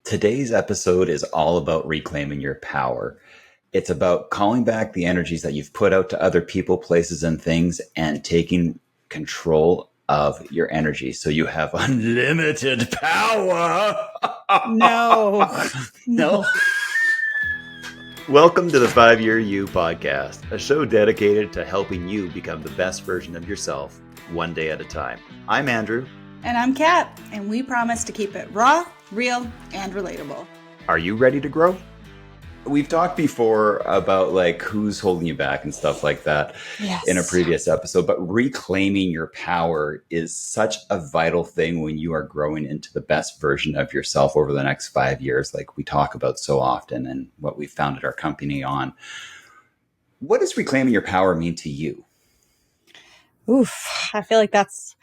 Today's episode is all about reclaiming your power. It's about calling back the energies that you've put out to other people, places, and things and taking control of your energy so you have unlimited power. No. No. Welcome to the 5-Year You podcast, a show dedicated to helping you become the best version of yourself, one day at a time. I'm Andrew. And I'm Kat, and we promise to keep it raw, real, and relatable. Are you ready to grow? We've talked before about like who's holding you back and stuff like that in a previous episode, but reclaiming your power is such a vital thing when you are growing into the best version of yourself over the next 5 years, like we talk about so often and what we founded our company on. What does reclaiming your power mean to you? Oof, I feel like that's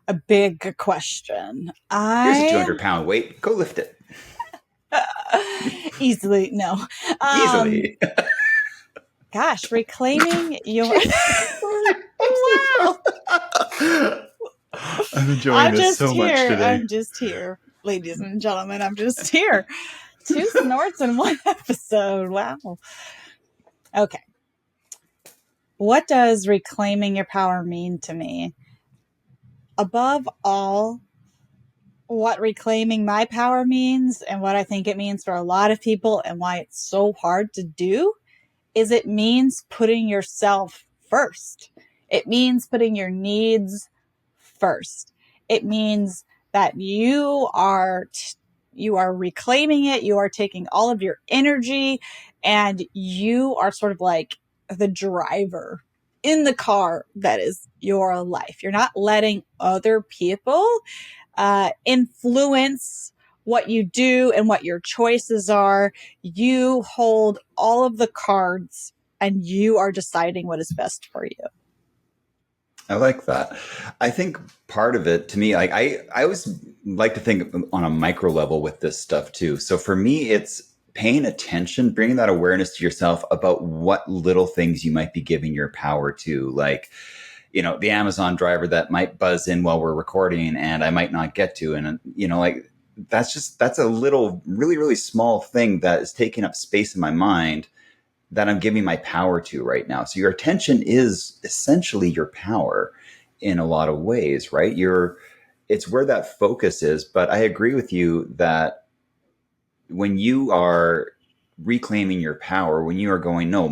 a big question. Here's a 200-pound weight. Go lift it. Easily, no. Easily. Gosh, reclaiming your... Wow. I'm enjoying this so much today. I'm just here. Ladies and gentlemen, I'm just here. 2 snorts in one episode. Wow. Okay. What does reclaiming your power mean to me? Above all, what reclaiming my power means and what I think it means for a lot of people and why it's so hard to do is it means putting yourself first. It means putting your needs first. It means that you are reclaiming it. You are taking all of your energy and you are sort of like the driver in the car that is your life. You're not letting other people influence what you do and what your choices are. You hold all of the cards and you are deciding what is best for you. I like that. I think part of it to me, like I always like to think on a micro level with this stuff too. So for me, it's paying attention, bringing that awareness to yourself about what little things you might be giving your power to, like, you know, the Amazon driver that might buzz in while we're recording and I might not get to. And, you know, like that's a little, really, really small thing that is taking up space in my mind that I'm giving my power to right now. So your attention is essentially your power in a lot of ways, right? It's where that focus is. But I agree with you that when you are reclaiming your power, when you are going, no,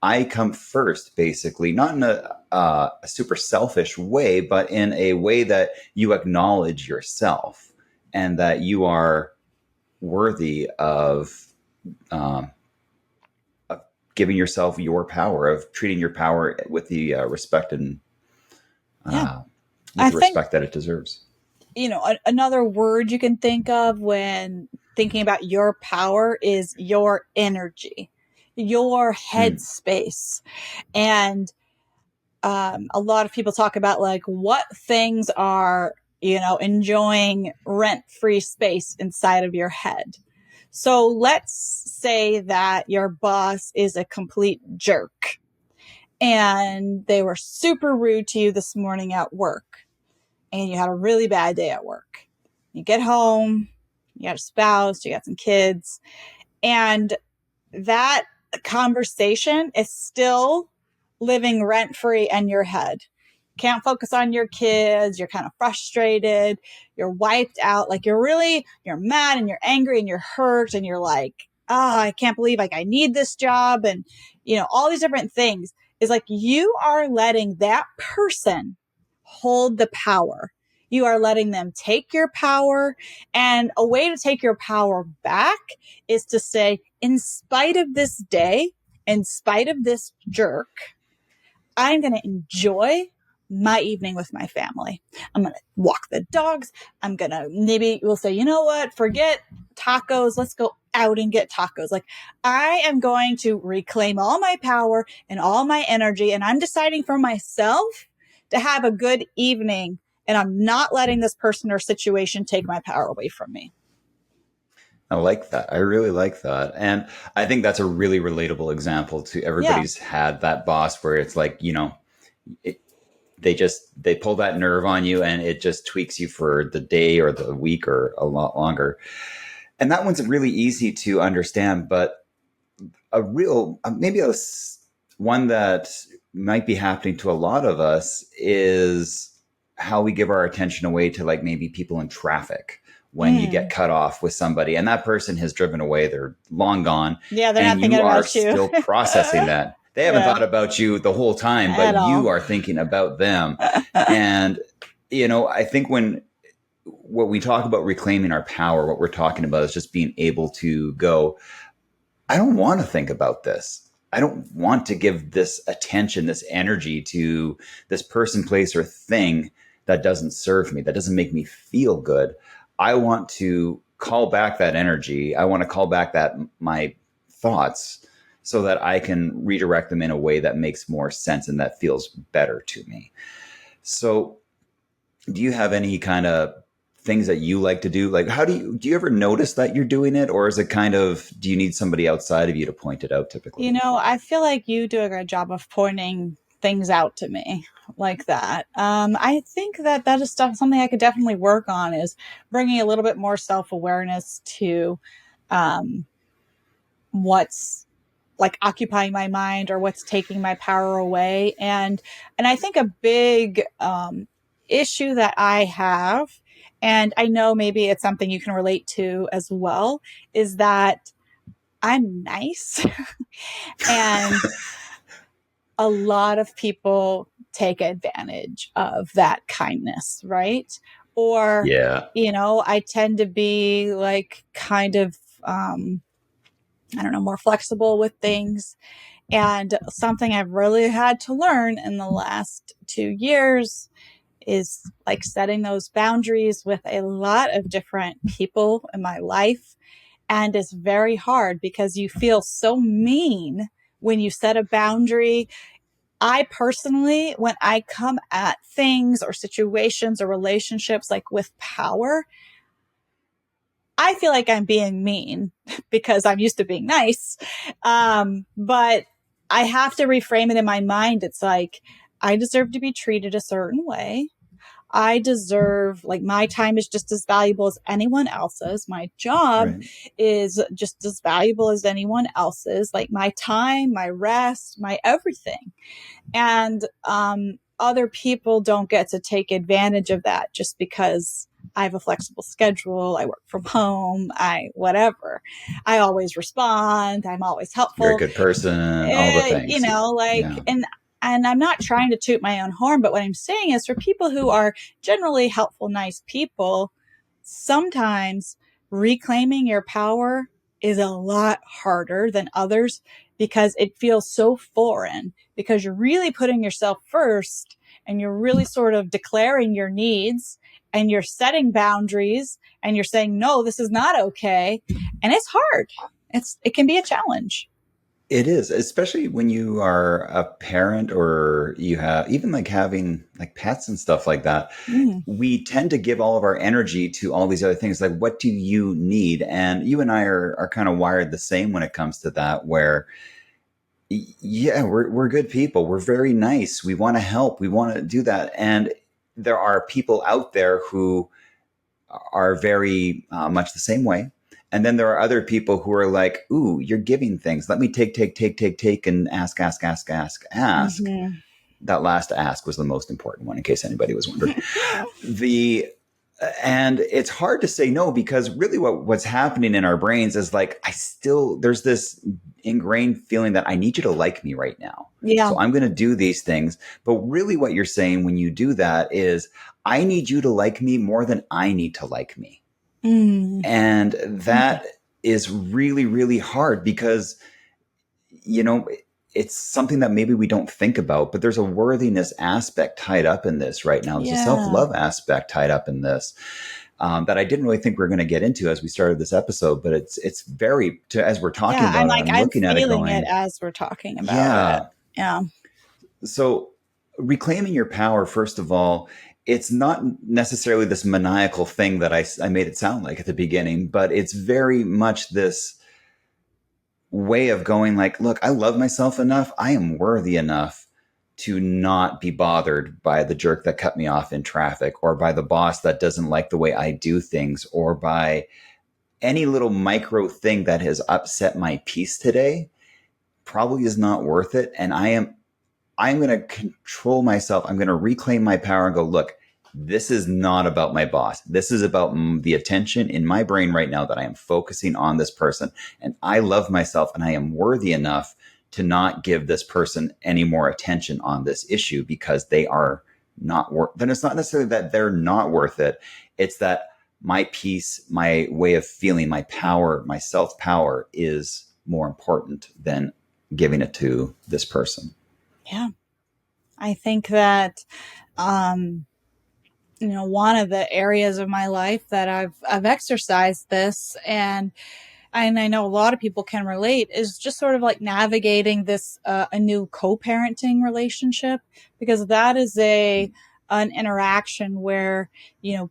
I come first, basically, not in a super selfish way, but in a way that you acknowledge yourself and that you are worthy of giving yourself your power, of treating your power with the respect and respect that it deserves. You know, another word you can think of when thinking about your power is your energy, your headspace. And a lot of people talk about like what things are, you know, enjoying rent-free space inside of your head. So let's say that your boss is a complete jerk and they were super rude to you this morning at work and you had a really bad day at work. You get home, you got a spouse, you got some kids, and that conversation is still living rent-free in your head. Can't focus on your kids. You're kind of frustrated. You're wiped out. Like you're mad and you're angry and you're hurt and you're like, I can't believe like I need this job. And, you know, all these different things is like you are letting that person hold the power. You are letting them take your power. And a way to take your power back is to say, in spite of this day, in spite of this jerk, I'm going to enjoy my evening with my family. I'm going to walk the dogs. Maybe we'll say, you know what, forget tacos. Let's go out and get tacos. Like I am going to reclaim all my power and all my energy. And I'm deciding for myself to have a good evening. And I'm not letting this person or situation take my power away from me. I like that. I really like that. And I think that's a really relatable example to everybody's had that boss where it's like, you know, they pull that nerve on you and it just tweaks you for the day or the week or a lot longer. And that one's really easy to understand, but a real, maybe one that might be happening to a lot of us is how we give our attention away to like maybe people in traffic when you get Mm. cut off with somebody and that person has driven away, they're long gone, Yeah, they're and not thinking you are about you. still processing that. They haven't Yeah, thought about you the whole time, but at you all. are thinking about them. And, I think what we talk about reclaiming our power, what we're talking about is just being able to go, I don't want to think about this. I don't want to give this attention, this energy to this person, place, or thing that doesn't serve me, that doesn't make me feel good. I want to call back that energy. I want to call back that my thoughts so that I can redirect them in a way that makes more sense and that feels better to me. So do you have any kind of things that you like to do? Like, how do you ever notice that you're doing it? Or is it kind of, do you need somebody outside of you to point it out typically? I feel like you do a great job of pointing things out to me like that. I think that that is something I could definitely work on is bringing a little bit more self awareness to um, what's like occupying my mind or what's taking my power away. And I think a big issue that I have, and I know maybe it's something you can relate to as well, is that I'm nice. And a lot of people take advantage of that kindness, right? Or, Yeah. I tend to be like kind of, I don't know, more flexible with things. And something I've really had to learn in the last 2 years is like setting those boundaries with a lot of different people in my life. And it's very hard because you feel so mean when you set a boundary. I personally, when I come at things or situations or relationships like with power, I feel like I'm being mean because I'm used to being nice. But I have to reframe it in my mind. It's like, I deserve to be treated a certain way. I deserve, like, my time is just as valuable as anyone else's. My job Right. is just as valuable as anyone else's. Like, my time, my rest, my everything. And other people don't get to take advantage of that just because I have a flexible schedule. I work from home. Whatever. I always respond. I'm always You're a helpful. good person, all the things. Like, Yeah. and I'm not trying to toot my own horn, but what I'm saying is for people who are generally helpful, nice people, sometimes reclaiming your power is a lot harder than others because it feels so foreign because you're really putting yourself first and you're really sort of declaring your needs and you're setting boundaries and you're saying, no, this is not okay. And it's hard. It can be a challenge. It is, especially when you are a parent or you have even like having like pets and stuff like that. Mm. We tend to give all of our energy to all these other things. Like, what do you need? And you and I are kind of wired the same when it comes to that, where yeah, we're good people. We're very nice. We want to help. We want to do that. And there are people out there who are very much the same way. And then there are other people who are like, ooh, you're giving things. Let me take, and ask, ask, ask, ask, ask. Mm-hmm. That last ask was the most important one, in case anybody was wondering. The and it's hard to say no because really what's happening in our brains is like there's this ingrained feeling that I need you to like me right now. Yeah. So I'm going to do these things. But really what you're saying when you do that is I need you to like me more than I need to like me. Mm. And that is really, really hard because, you know, it's something that maybe we don't think about, but there's a worthiness aspect tied up in this right now. There's a Yeah. self-love aspect tied up in this that I didn't really think we were going to get into as we started this episode, but it's very, as we're talking Yeah. I'm about it, like, I'm I'm looking at it feeling it going, as we're talking about it. yeah. Yeah. So reclaiming your power, first of all, it's not necessarily this maniacal thing that I made it sound like at the beginning, but it's very much this way of going like, look, I love myself enough. I am worthy enough to not be bothered by the jerk that cut me off in traffic or by the boss that doesn't like the way I do things or by any little micro thing that has upset my peace today probably is not worth it. And I'm going to control myself. I'm going to reclaim my power and go, look, this is not about my boss. This is about the attention in my brain right now that I am focusing on this person. And I love myself and I am worthy enough to not give this person any more attention on this issue because they are not worth. Then it's not necessarily that they're not worth it. It's that my peace, my way of feeling, my power, my self power is more important than giving it to this person. Yeah. I think that, one of the areas of my life that I've exercised this, and I know a lot of people can relate, is just sort of like navigating this a new co-parenting relationship, because that is an interaction where, you know,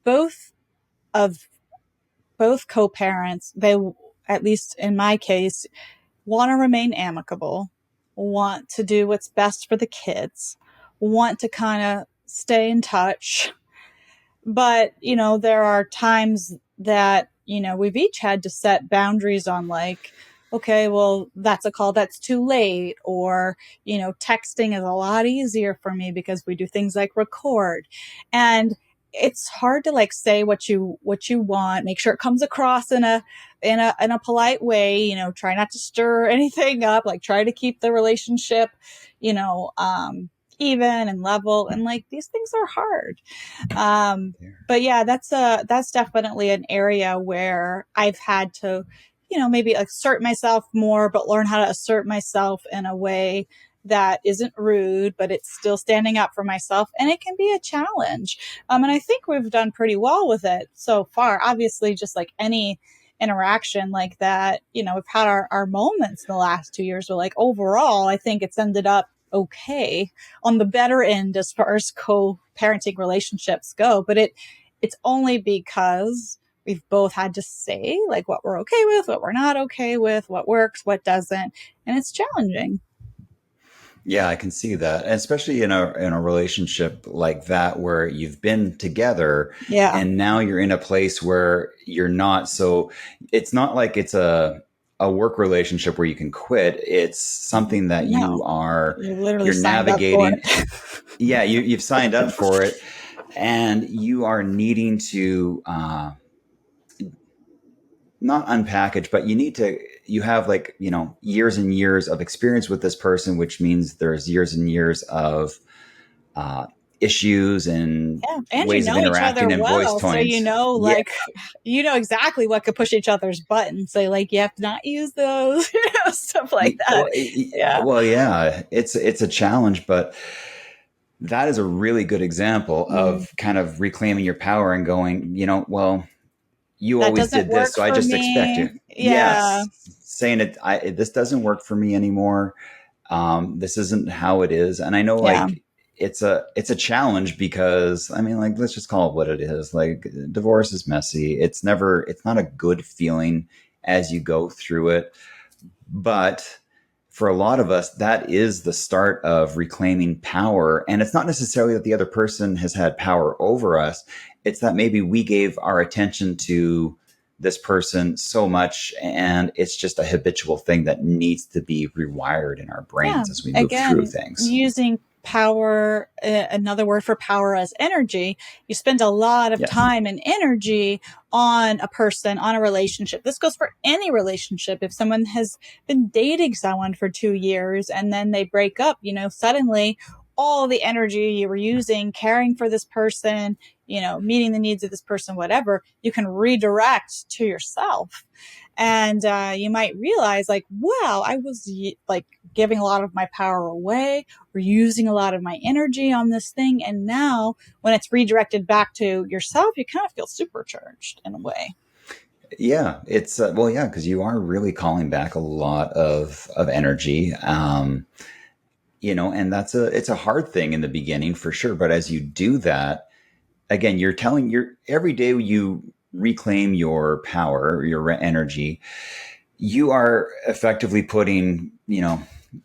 both of both co-parents, they, at least in my case, want to remain amicable, want to do what's best for the kids, want to kind of stay in touch. But, there are times that, we've each had to set boundaries on, like, okay, well, that's a call that's too late. Or, texting is a lot easier for me because we do things like record. And it's hard to like say what you want, make sure it comes across in a polite way, try not to stir anything up, like try to keep the relationship, you know, um, even and level. And like these things are hard. Um, but yeah, that's definitely an area where I've had to, maybe assert myself more, but learn how to assert myself in a way that isn't rude, but it's still standing up for myself. And it can be a challenge. And I think we've done pretty well with it so far. Obviously, just like any interaction like that, we've had our moments in the last 2 years, but like overall, I think it's ended up okay, on the better end as far as co-parenting relationships go. But it's only because we've both had to say like what we're okay with, what we're not okay with, what works, what doesn't. And it's challenging. Yeah, I can see that, and especially in a relationship like that where you've been together, Yeah. and now you're in a place where you're not. So it's not like it's a work relationship where you can quit. It's something that No, you literally you're signed up for navigating. it. Yeah, you've signed up for it, and you are needing to not unpackage, but you have like, years and years of experience with this person, which means there's years and years of uh, issues and Yeah. And you ways of know each other interacting and voice well. So tones. Yeah, like you know exactly what could push each other's buttons. So like you have to not use those, stuff like that. Yeah. well, yeah, it's a challenge, but that is a really good example Mm. of kind of reclaiming your power and going, well, you That always doesn't did this, work so I for just expect me. you. Yeah. Yes, saying this doesn't work for me anymore. This isn't how it is, and I know Yeah. like it's a challenge because I mean, like, let's just call it what it is. Like, divorce is messy. It's not a good feeling as you go through it, but for a lot of us, that is the start of reclaiming power. And it's not necessarily that the other person has had power over us. It's that maybe we gave our attention to this person so much, and it's just a habitual thing that needs to be rewired in our Yeah. brains as we move through Again, things. using power, another word for power, as energy. You spend a lot of Yes. time and energy on a person, on a relationship. This goes for any relationship. If someone has been dating someone for 2 years and then they break up, suddenly all the energy you were using caring for this person, meeting the needs of this person, whatever, you can redirect to yourself. And you might realize, like, wow, I was like giving a lot of my power away, or using a lot of my energy on this thing. And now when it's redirected back to yourself, you kind of feel supercharged in a way. Yeah, it's well, yeah, because you are really calling back a lot of energy. And it's a hard thing in the beginning for sure. But as you do that, again, you're telling your every day you reclaim your power, your energy, you are effectively putting,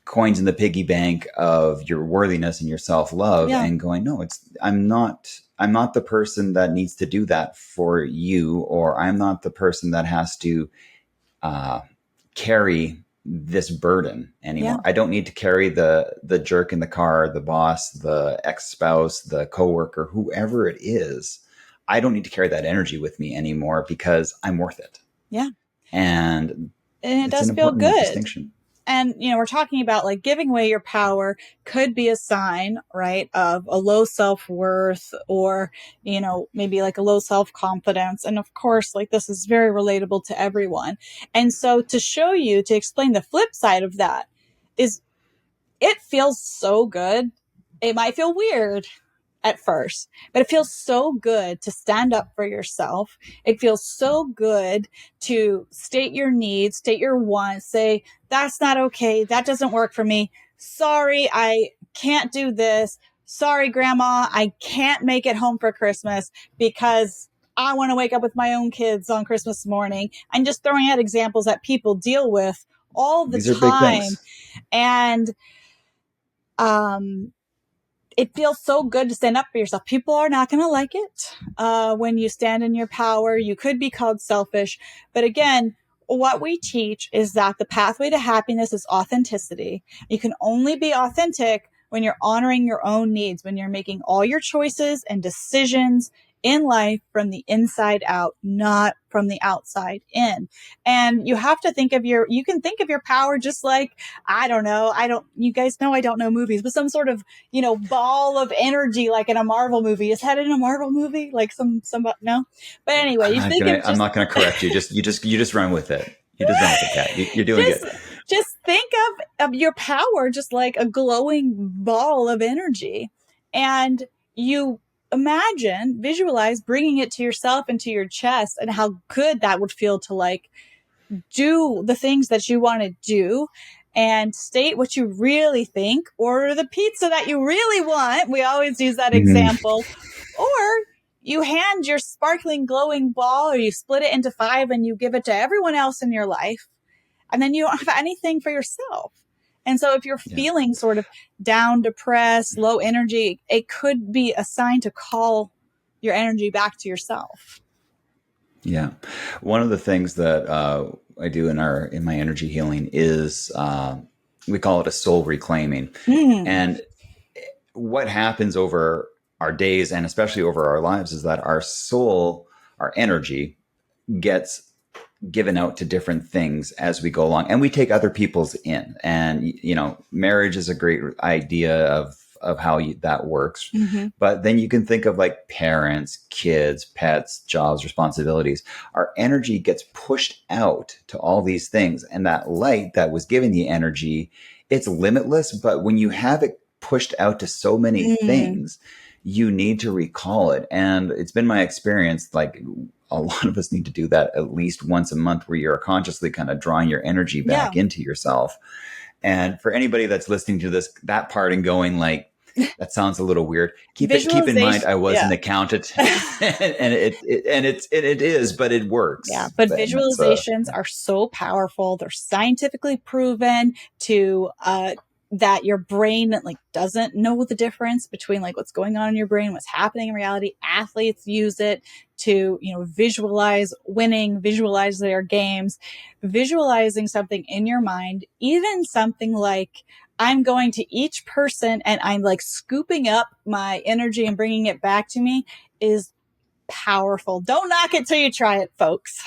coins in the piggy bank of your worthiness and your self-love, Yeah. and going, no, I'm not the person that needs to do that for you, or I'm not the person that has to uh, carry this burden Yeah. anymore. I don't need to carry the jerk in the car, the boss, the ex-spouse, the coworker, whoever it is. I don't need to carry that energy with me anymore because I'm worth it. Yeah. And And it it's an does feel important good. distinction. And we're talking about like giving away your power could be a sign, right, of a low self-worth, or maybe like a low self-confidence. And of course, like, this is very relatable to everyone. And so to explain the flip side of that is, it feels so good. It might feel weird at first, but it feels so good to stand up for yourself. It feels so good to state your needs, state your wants, say, that's not okay. That doesn't work for me. Sorry, I can't do this. Sorry, grandma, I can't make it home for Christmas because I want to wake up with my own kids on Christmas morning. I'm just throwing out examples that people deal with all the These are big time. things. And, it feels so good to stand up for yourself. People are not going to like it when you stand in your power. You could be called selfish. But again, what we teach is that the pathway to happiness is authenticity. You can only be authentic when you're honoring your own needs, when you're making all your choices and decisions in life from the inside out, not from the outside in. And you have to you can think of your power just like, I don't know. You guys know I don't know movies, but some sort of, ball of energy, like in a Marvel movie. Is that in a Marvel movie? Like no. But anyway, you think of I'm just, not gonna correct you. You just run with it. You just run with it, Kat. You're doing just, good. just think of your power just like a glowing ball of energy. And you visualize bringing it to yourself and to your chest, and how good that would feel to like do the things that you want to do and state what you really think, order the pizza that you really want. We always use that Mm-hmm. example. Or you hand your sparkling glowing ball, or you split it into 5 and you give it to everyone else in your life. And then you don't have anything for yourself. And so if you're Yeah. feeling sort of down, depressed, low energy, it could be a sign to call your energy back to yourself. Yeah. One of the things that I do in my energy healing is we call it a soul reclaiming. Mm, And what happens over our days and especially over our lives is that our soul, our energy, gets given out to different things as we go along, and we take other people's in. And marriage is a great idea of how that works. mm-hmm. But then you can think of like parents, kids, pets, jobs, responsibilities. Our energy gets pushed out to all these things, and that light that was giving the energy, it's limitless. But when you have it pushed out to so many Mm, things, you need to recall it. And it's been my experience, like, a lot of us need to do that at least once a month, where you're consciously kind of drawing your energy yeah. back into yourself. And for anybody that's listening to that part and going like, that sounds a little weird, keep in mind, Visualization. I was Yeah. an accountant, and it is, but it Yeah, works. but And that's visualizations are so powerful. They're scientifically proven to that your brain like doesn't know the difference between like what's going on in your brain, what's happening in reality. Athletes use it to, visualize winning, visualize their games, visualizing something in your mind, even something like, I'm going to each person and I'm like scooping up my energy and bringing it back to me, is powerful. Don't knock it till you try it, folks.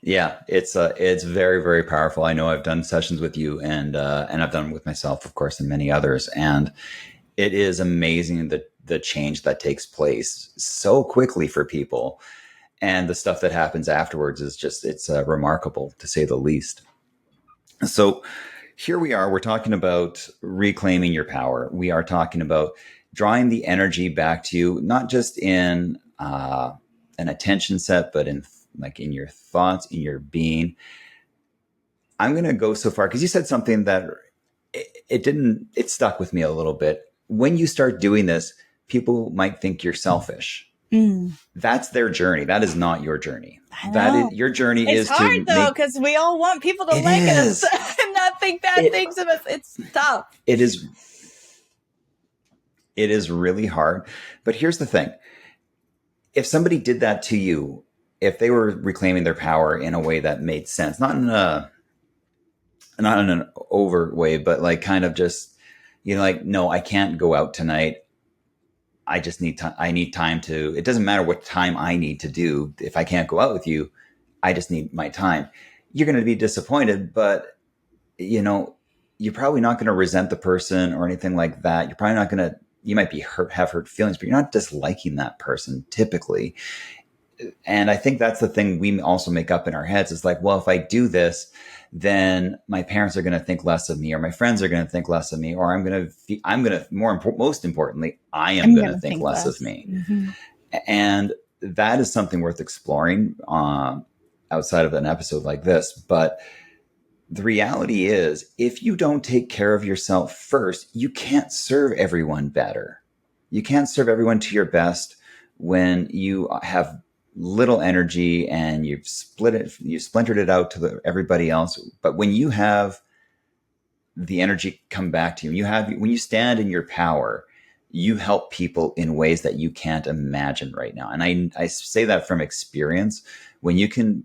Yeah, it's very, very powerful. I know I've done sessions with you, and I've done it with myself, of course, and many others, and it is amazing the change that takes place so quickly for people, and the stuff that happens afterwards is just, it's remarkable, to say the least. So here we are, we're talking about reclaiming your power. We are talking about drawing the energy back to you, not just in an attention set, but in like in your thoughts, in your being. I'm going to go so far because you said something that it stuck with me a little bit. When you start doing this, people might think you're selfish. Mm, That's their journey. That is not your journey. I That is know. your journey, It's is hard to though, make because we all want people to it like us. is. And think bad it things of us. It's tough. it is it is really hard. But here's the thing. If somebody did that to you, if they were reclaiming their power in a way that made sense, not in an overt way, but like kind of just, like, no, I can't go out tonight. I just need time. I need time to, it doesn't matter what time I need to do. If I can't go out with you, I just need my time. You're going to be disappointed, but you're probably not going to resent the person or anything like that. You're probably not going to, you might be have hurt feelings, but you're not disliking that person typically. And I think that's the thing we also make up in our heads is like, well, if I do this, then my parents are going to think less of me, or my friends are going to think less of me, or most importantly, I am I'm going going to to think think less of less. me. Mm-hmm. And that is something worth exploring outside of an episode like this. But the reality is, if you don't take care of yourself first, you can't serve everyone better. You can't serve everyone to your best when you have little energy and you've splintered it out to everybody else. But when you have the energy come back to you, when you stand in your power, you help people in ways that you can't imagine right now. And I say that from experience. When you can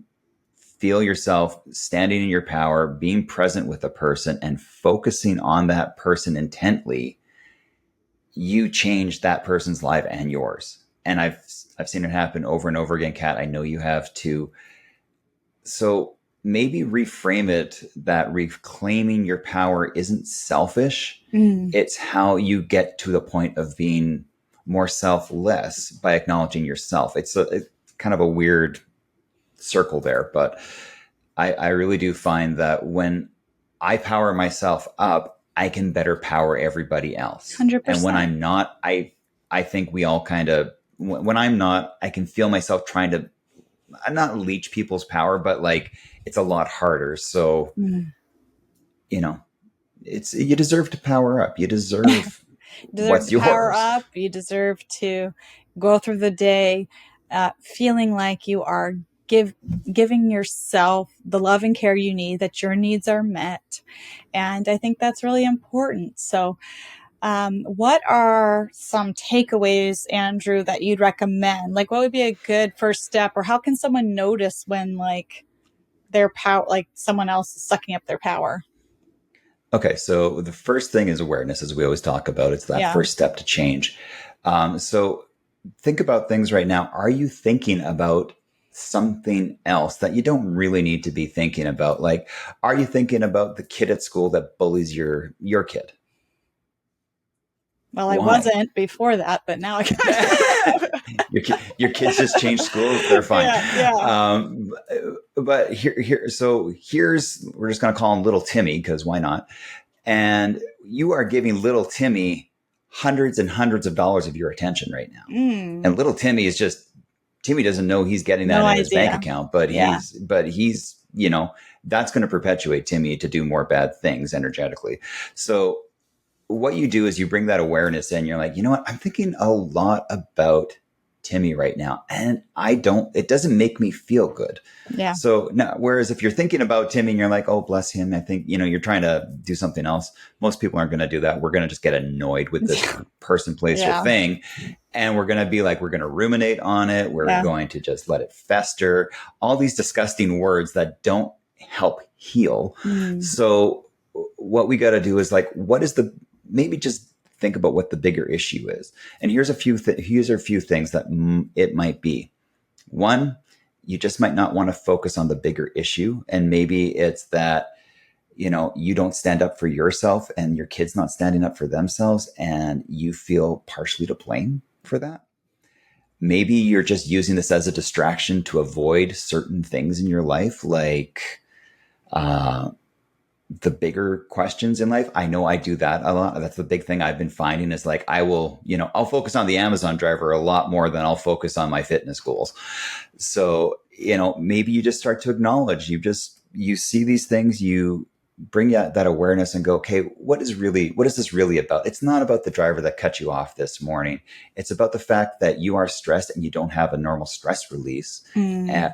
feel yourself standing in your power, being present with a person and focusing on that person intently, you change that person's life and yours. And I've seen it happen over and over again, Kat. I know you have too. So maybe reframe it that reclaiming your power isn't selfish. It's how you get to the point of being more selfless by acknowledging yourself. It's kind of a weird circle there, but I really do find that when I power myself up, I can better power everybody else. 100%. And when I'm not, I think we all kind of, when I'm not, I can feel myself trying to not leech people's power, but like it's a lot harder. So, you deserve to power up. You deserve what's to power yours. up. You deserve to go through the day feeling like you are giving yourself the love and care you need, that your needs are met. And I think that's really important. So what are some takeaways, Andrew, that you'd recommend? Like, what would be a good first step, or how can someone notice when like their power, like someone else is sucking up their power? Okay, so the first thing is awareness, as we always talk about. It's that first step to change. So think about things right now. Are you thinking about something else that you don't really need to be thinking about? Like, are you thinking about the kid at school that bullies your kid? Well, Why? I wasn't before that, but now I can. your kids just changed schools. They're fine. Yeah. But here's we're just going to call him little Timmy, because why not? And you are giving little Timmy hundreds and hundreds of dollars of your attention right now. And little Timmy doesn't know he's getting that in his bank account, but he's, that's going to perpetuate Timmy to do more bad things energetically. So what you do is you bring that awareness in. You're like, you know what? I'm thinking a lot about Timmy right now, and it doesn't make me feel good. Yeah. So now, whereas if you're thinking about Timmy and you're like, oh, bless him, I think, you're trying to do something else. Most people aren't going to do that. We're going to just get annoyed with this person, place, or thing. And we're going to be like, we're going to ruminate on it. We're going to just let it fester. All these disgusting words that don't help heal. So what we got to do is like, maybe just think about what the bigger issue is. And here's a few things that it might be. One, you just might not want to focus on the bigger issue. And maybe it's that, you don't stand up for yourself and your kid's not standing up for themselves, and you feel partially to blame for that. Maybe you're just using this as a distraction to avoid certain things in your life, like, the bigger questions in life. I know I do that a lot. That's the big thing I've been finding is like, I'll focus on the Amazon driver a lot more than I'll focus on my fitness goals. So, maybe you just start to acknowledge, you see these things, you bring out that awareness and go, okay, what is this really about? It's not about the driver that cut you off this morning. It's about the fact that you are stressed and you don't have a normal stress release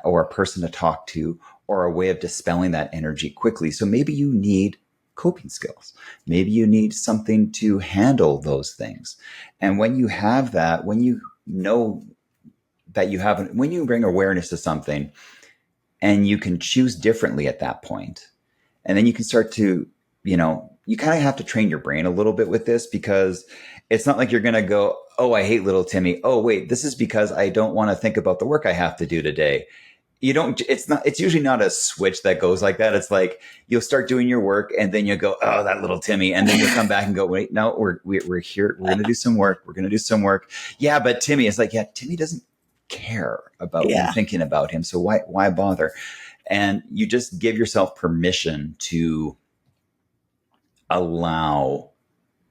or a person to talk to, or a way of dispelling that energy quickly. So maybe you need coping skills. Maybe you need something to handle those things. And when you have that, when you know that you have, when you bring awareness to something and you can choose differently at that point, and then you can start to, you kind of have to train your brain a little bit with this, because it's not like you're going to go, oh, I hate little Timmy. Oh, wait, this is because I don't want to think about the work I have to do today. It's usually not a switch that goes like that. It's like you'll start doing your work and then you go, oh, that little Timmy. And then you'll come back and go, wait, no, we're here. We're going to do some work. We're going to do some work. Yeah. But Timmy is like, yeah, Timmy doesn't care about you thinking about him. So why bother? And you just give yourself permission to allow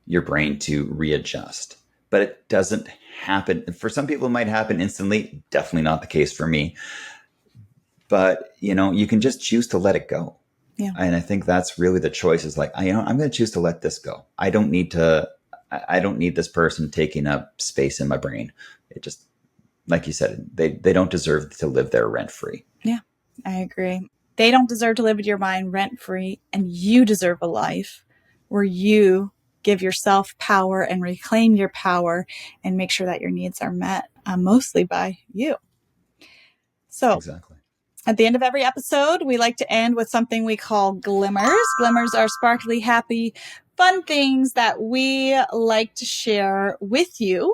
your brain to readjust. But it doesn't happen. For some people, it might happen instantly. Definitely not the case for me. But, you can just choose to let it go. Yeah. And I think that's really the choice, is like, I'm going to choose to let this go. I don't need this person taking up space in my brain. It just, like you said, they don't deserve to live there rent free. Yeah, I agree. They don't deserve to live in your mind rent free. And you deserve a life where you give yourself power and reclaim your power and make sure that your needs are met, mostly by you. So exactly. At the end of every episode, we like to end with something we call glimmers. Glimmers are sparkly, happy, fun things that we like to share with you.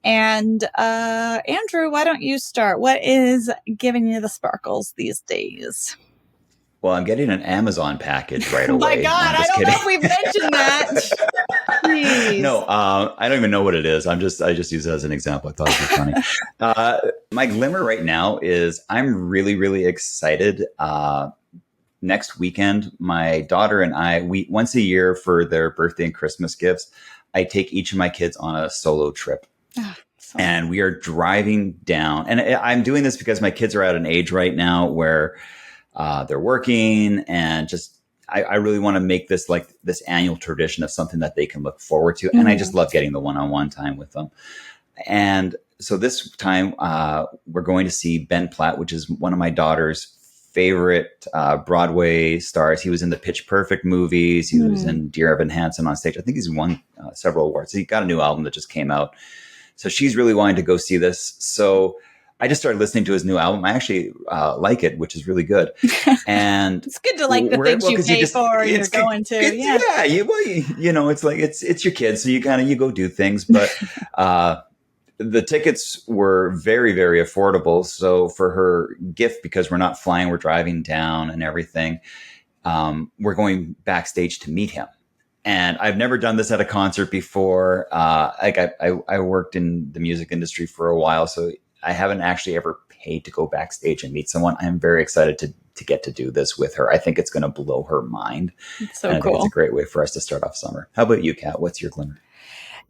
And Andrew, why don't you start? What is giving you the sparkles these days? Well, I'm getting an Amazon package right away. Oh my God, I don't know if we've mentioned that. Please. No, I don't even know what it is. I just use it as an example. I thought it was funny. My glimmer right now is I'm really, really excited. Next weekend, my daughter and I, once a year for their birthday and Christmas gifts, I take each of my kids on a solo trip. And we are driving down. And I'm doing this because my kids are at an age right now where they're working, and just I really want to make this like this annual tradition of something that they can look forward to. And I just love getting the one-on-one time with them. And so this time we're going to see Ben Platt, which is one of my daughter's favorite Broadway stars. He was in the Pitch Perfect movies. He was in Dear Evan Hansen on stage. I think he's won several awards. He got a new album that just came out. So she's really wanting to go see this. So I just started listening to his new album. I actually like it, which is really good. And it's good to like the things you pay for and you're going to. It's like it's your kids, so you go do things. But the tickets were very, very affordable. So for her gift, because we're not flying, we're driving down and everything, we're going backstage to meet him. And I've never done this at a concert before. I worked in the music industry for a while, so I haven't actually ever paid to go backstage and meet someone. I'm very excited to get to do this with her. I think it's going to blow her mind. It's so and I cool. think it's a great way for us to start off summer. How about you, Kat? What's your glimmer?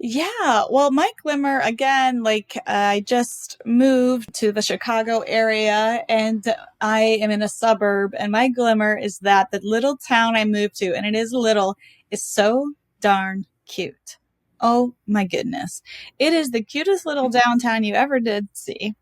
Yeah, well, my glimmer, again, I just moved to the Chicago area and I am in a suburb, and my glimmer is that the little town I moved to, and it is little, is so darn cute. Oh my goodness. It is the cutest little downtown you ever did see.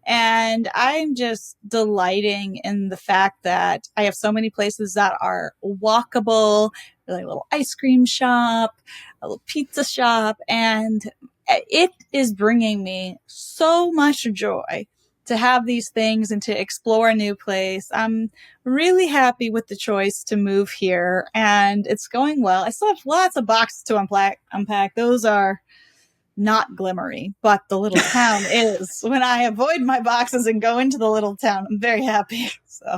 And I'm just delighting in the fact that I have so many places that are walkable, like a little ice cream shop, a little pizza shop, and it is bringing me so much joy to have these things and to explore a new place. I'm really happy with the choice to move here, and it's going well. I still have lots of boxes to unpack. Those are not glimmery, but the little town is. When I avoid my boxes and go into the little town, I'm very happy. So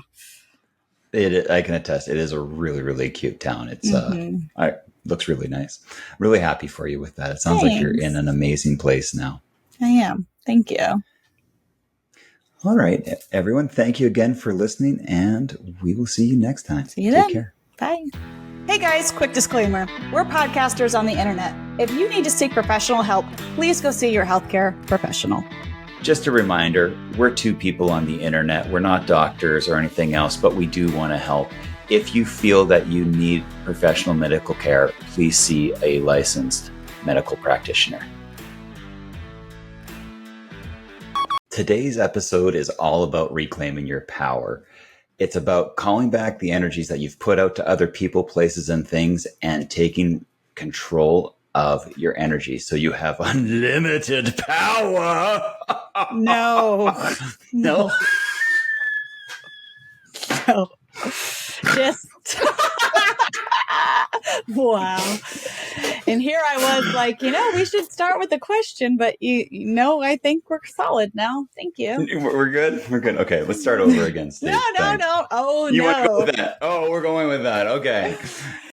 I can attest. It is a really, really cute town. It's looks really nice. Really happy for you with that. It sounds like you're in an amazing place now. I am. Thank you. All right, everyone. Thank you again for listening, and we will see you next time. See you Take then. care. Bye. Hey guys, quick disclaimer. We're podcasters on the internet. If you need to seek professional help, please go see your healthcare professional. Just a reminder, we're two people on the internet. We're not doctors or anything else, but we do want to help. If you feel that you need professional medical care, please see a licensed medical practitioner. Today's episode is all about reclaiming your power. It's about calling back the energies that you've put out to other people, places, and things, and taking control of your energy so you have unlimited power. No, No? no, no. Just wow. And here I was like, we should start with a question, but I think we're solid now. Thank you. We're good? We're good. Okay, let's start over again, No, Steve. no, Thanks. no. Oh, You want to go no. with that? Oh, we're going with that. Okay.